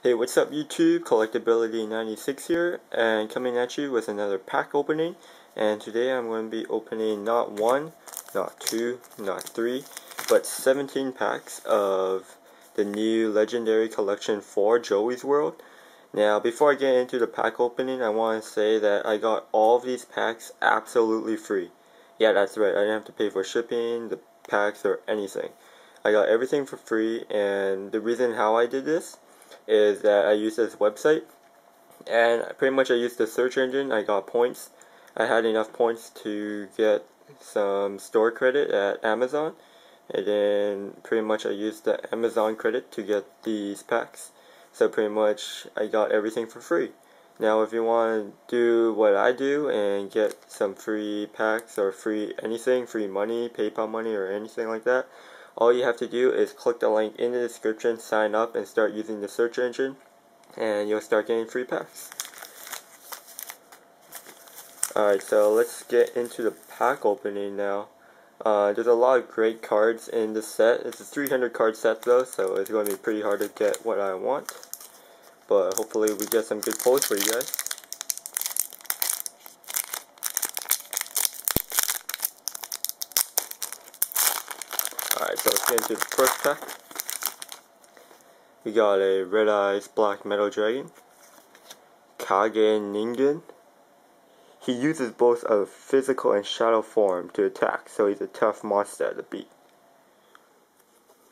Hey, what's up YouTube? Collectability96 here, and coming at you with another pack opening. And today I'm going to be opening not one, not two, not three, but 17 packs of the new Legendary Collection for Joey's World. Now, before I get into the pack opening, I want to say that I got all of these packs absolutely free. Yeah, that's right, I didn't have to pay for shipping, the packs, or anything. I got everything for free, and the reason how I did this is that I used this website, and pretty much I used the search engine. I got points. I had enough points to get some store credit at Amazon, and then pretty much I used the Amazon credit to get these packs. So pretty much I got everything for free. Now if you want to do what I do and get some free packs or free anything, free money, PayPal money or anything like that, all you have to do is click the link in the description, sign up, and start using the search engine, and you'll start getting free packs. Alright, so let's get into the pack opening now. There's a lot of great cards in this set. It's a 300 card set though, so it's going to be pretty hard to get what I want. But hopefully we get some good pulls for you guys. Alright, so let's get into the first pack. We got a Red Eyes Black Metal Dragon, Kage Ningen. He uses both a physical and shadow form to attack, so he's a tough monster to beat.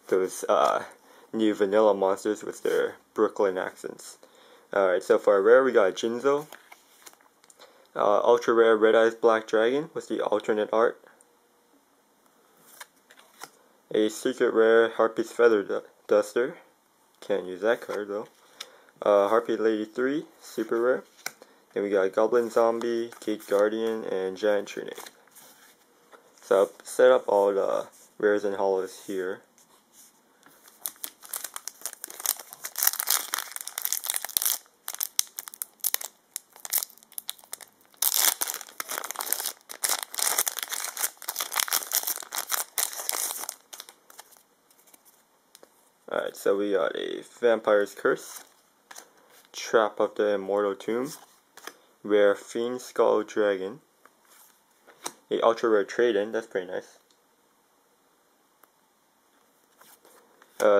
Those new vanilla monsters with their Brooklyn accents. Alright, so for our rare we got Jinzo, ultra rare Red Eyes Black Dragon with the alternate art, a secret rare Harpy's Feather Duster. Can't use that card though. Harpy Lady 3, super rare. Then we got Goblin Zombie, Gate Guardian, and Giant Trinity. So I've set up all the rares and hollows here. Alright, so we got a Vampire's Curse, Trap of the Immortal Tomb, rare Fiend Skull Dragon, a ultra rare trade-in, that's pretty nice,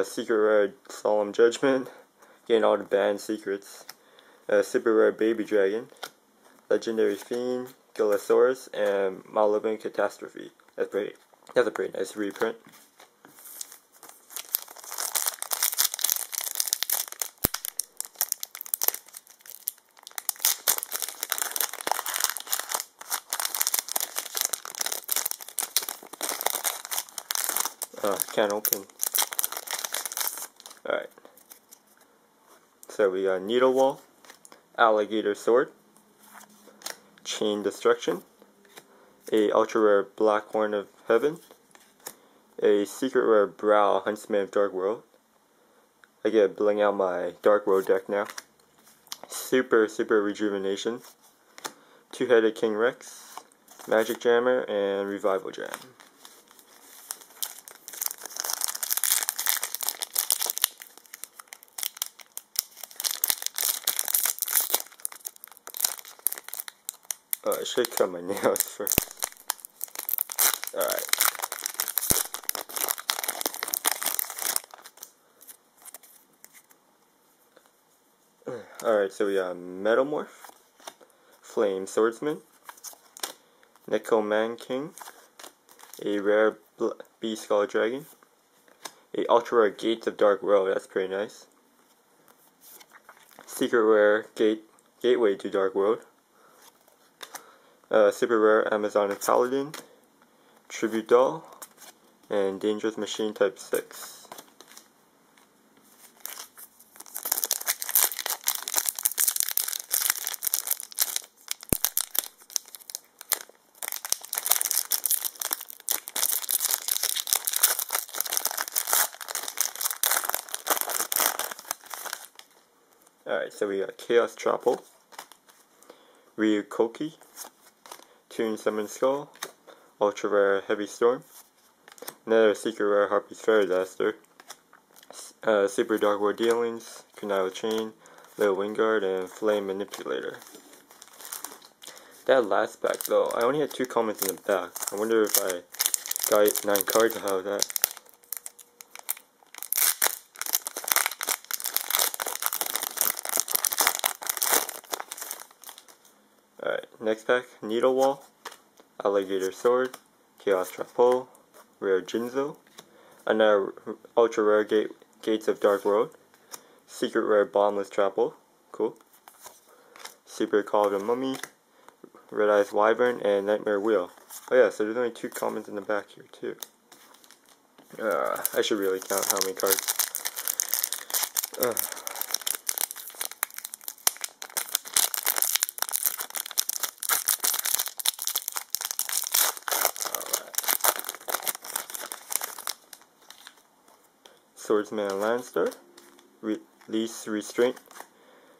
secret rare Solemn Judgment, getting all the banned secrets, super rare Baby Dragon, legendary Fiend, Gillosaurus, and Malevolent Catastrophe. That's a pretty nice reprint. Can't open. Alright. So we got Needle Wall, Alligator Sword, Chain Destruction, a ultra rare Black Horn of Heaven, a secret rare Brow Huntsman of Dark World. I get bling out my Dark World deck now. Super Rejuvenation, Two-Headed King Rex, Magic Jammer, and Revival Jam. I should cut my nails first. Alright. Alright, so we got Metamorph, Flame Swordsman, Necroman King, a rare Beast Skull Dragon, a ultra rare Gates of Dark World, that's pretty nice, secret rare Gateway to Dark World, super rare Amazonic Paladin, Tribute Doll, and Dangerous Machine Type 6. Alright, so we got Chaos Trapple, Ryu Koki, Toon Summon Skull, ultra rare Heavy Storm, another secret rare Harpy's Feather Duster, Super Dark World Dealings, Canal Chain, Little Wingard, and Flame Manipulator. That last pack though, I only had 2 comments in the back. I wonder if I got 9 cards out of that. Alright, next pack, Needle Wall, Alligator Sword, Chaos Trapo, Rare Jinzo, another Ultra Rare Gates of Dark World, Secret Rare Bottomless Trapo, cool, Super Call of the Mummy, Red Eyes Wyvern, and Nightmare Wheel. Oh yeah, so there's only 2 comments in the back here too. I should really count how many cards. Swordsman Landstar, Release Restraint,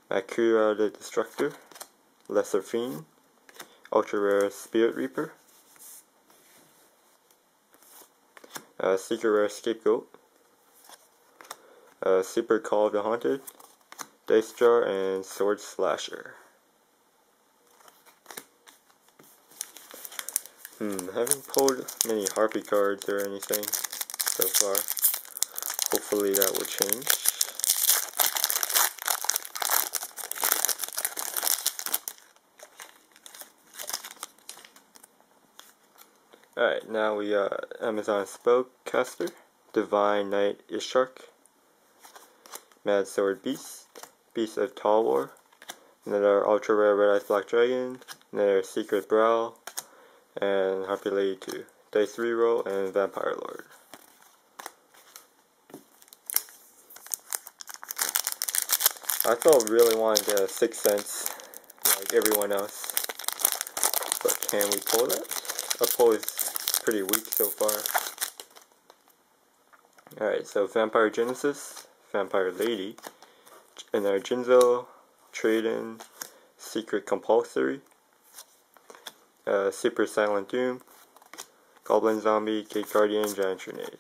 Makura the Destructor, Lesser Fiend, Ultra Rare Spirit Reaper, Secret Rare Scapegoat, Super Call of the Haunted, Dice Jar, and Sword Slasher. Haven't pulled many Harpy cards or anything so far. Hopefully that will change. Alright, now we got Amazon Spellcaster, Divine Knight Ishark, Mad Sword Beast, Beast of Tall War, another Ultra Rare Red Eyes Black Dragon, another Secret Brow, and Harpy Lady 2, Dice Reroll, and Vampire Lord. I thought really wanted to get a 6 cents like everyone else, but can we pull that? Our pull is pretty weak so far. Alright, so Vampire Genesis, Vampire Lady, another Jinzo, Trade-In, Secret Compulsory, Super Silent Doom, Goblin Zombie, Gate Guardian, Giant Grenade.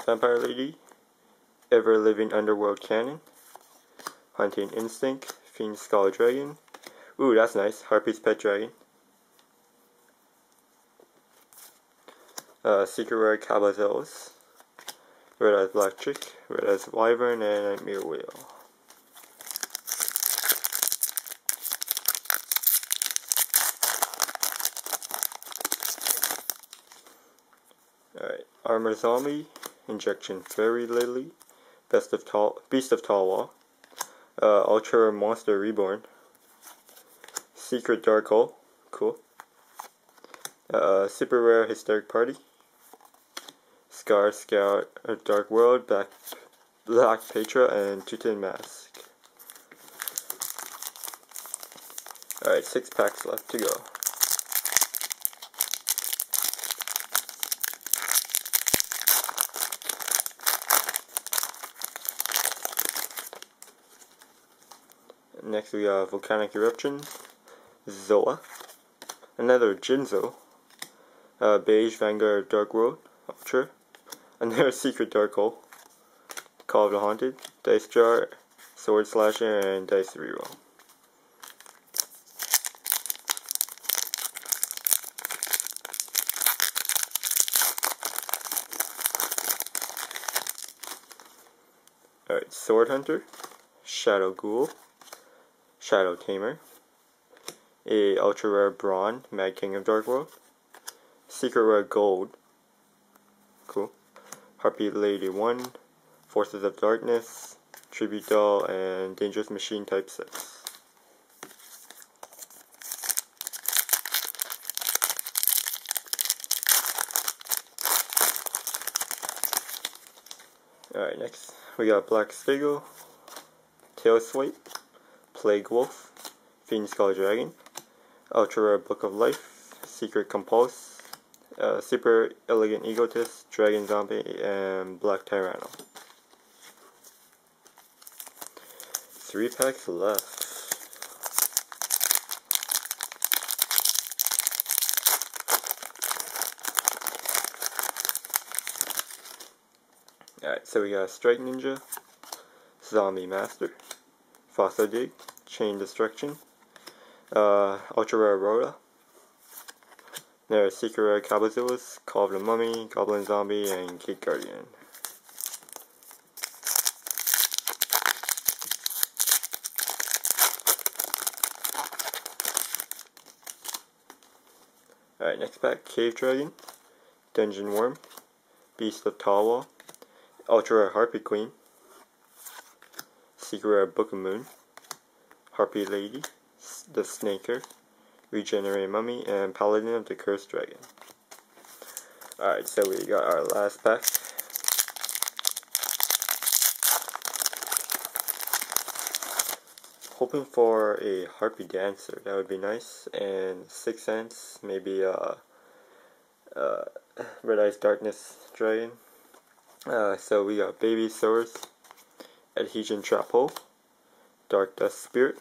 Vampire Lady, Ever Living Underworld Cannon, Hunting Instinct, Fiend Skull Dragon. Ooh, that's nice. Harpy's Pet Dragon. Secret Rare Cabazels, Red Eyes Black Chick, Red Eyes Wyvern, and Nightmare Wheel. Alright, Armor Zombie, Injection Fairy Lily, Beast of Tall Wall, Ultra Monster Reborn, Secret Dark Hole, cool, Super Rare Hysteric Party, Scar Scout Dark World, Black Petra, and Teuton Mask. Alright, 6 packs left to go. Next we got Volcanic Eruption, Zoa, another Jinzo, Beige Vanguard Dark World, Ultra, another Secret Dark Hole, Call of the Haunted, Dice Jar, Sword Slasher, and Dice Reroll. Alright, Sword Hunter, Shadow Ghoul, Shadow Tamer, a Ultra Rare Brawn, Mad King of Dark World, Secret Rare Gold, cool, Harpy Lady 1, Forces of Darkness, Tribute Doll, and Dangerous Machine Type 6. Alright, next we got Black Stego, Tail Swipe, Plague Wolf, Fiend Skull Dragon, Ultra Rare Book of Life, Secret Compulse, Super Elegant Egotist, Dragon Zombie, and Black Tyranno. 3 packs left. Alright, so we got Strike Ninja, Zombie Master, Fossil Dig, Chain Destruction, Ultra Rare Rhoda, there's Secret Rare Cabazillus, Call of the Mummy, Goblin Zombie, and Gate Guardian. Alright, next pack, Cave Dragon, Dungeon Worm, Beast of Tallwall, Ultra Rare Harpy Queen, Secret Rare Book of Moon, Harpy Lady, the Snaker, Regenerated Mummy, and Paladin of the Cursed Dragon. Alright, so we got our last pack. Hoping for a Harpy Dancer, that would be nice, and Sixth Sense, maybe Red Eyes Darkness Dragon. So we got Baby Source, Adhesion Trap Hole, Dark Dust Spirit,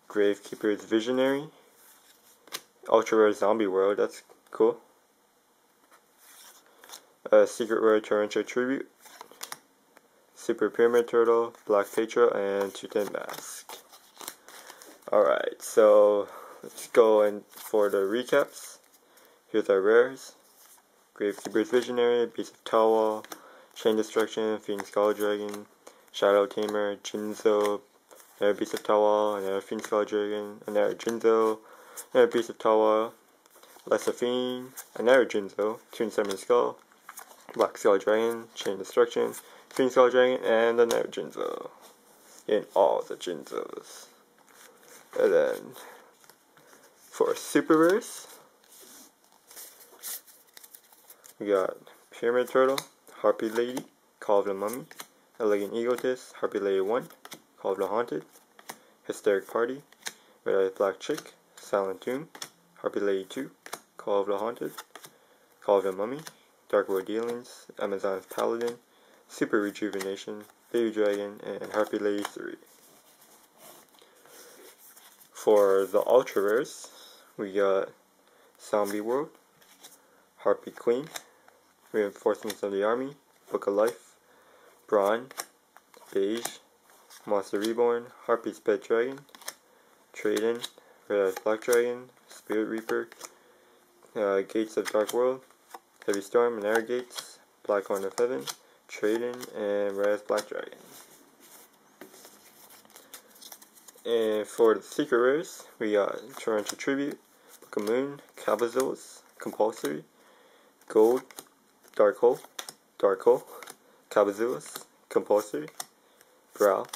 Gravekeeper's Visionary, Ultra Rare Zombie World, that's cool. Secret Rare Torrential Tribute, Super Pyramid Turtle, Black Petra, and Tootin Mask. Alright, so let's go in for the recaps. Here's our rares: Gravekeeper's Visionary, Beast of Tallwall, Chain Destruction, Phoenix Skull Dragon, Shadow Tamer, Jinzo, another Beast of Tallwall, another Phoenix Skull Dragon, another Jinzo, another Beast of Tallwall, Lesser Fiend, another Jinzo, Toon Summon Skull, Black Skull Dragon, Chain Destruction, Phoenix Skull Dragon, and another Jinzo. In all the Jinzos. And then for Super Rares, we got Pyramid Turtle, Harpy Lady, Call of the Mummy, Elegant Egotist, Harpy Lady 1, Call of the Haunted, Hysteric Party, Red Eyes Black Chick, Silent Tomb, Harpy Lady 2, Call of the Haunted, Call of the Mummy, Dark World Dealings, Amazon's Paladin, Super Rejuvenation, Baby Dragon, and Harpy Lady 3. For the Ultra Rares, we got Zombie World, Harpy Queen, Reinforcements of the Army, Book of Life, Brawn, Beige, Monster Reborn, Harpy's Pet Dragon, Trade-In, Red Eyes Black Dragon, Spirit Reaper, Gates of Dark World, Heavy Storm and Air Gates, Black Horn of Heaven, Trade-In, and Red Eyes Black Dragon. And for the Secret Rares, we got Torrential Tribute, Book of Moon, Cabazillus, Compulsory, Gold, Dark Hole, Cabazillus, Compulsory, Brow,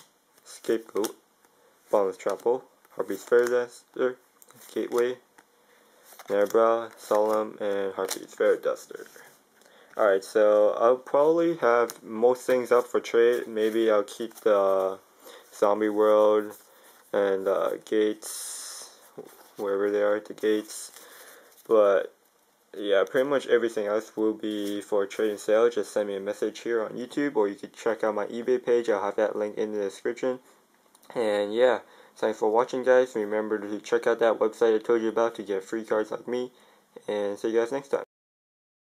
Scapegoat, Bottomless Trap Hole, Harpy's Fair Duster, Gateway, Brow, Solemn, and Harpy's Fair Duster. Alright, so I'll probably have most things up for trade. Maybe I'll keep the Zombie World and Gates, wherever they are at the Gates. But yeah, pretty much everything else will be for trade and sale. Just send me a message here on YouTube, or you can check out my eBay page. I'll have that link in the description. And yeah, thanks for watching, guys. Remember to check out that website I told you about to get free cards like me. And see you guys next time.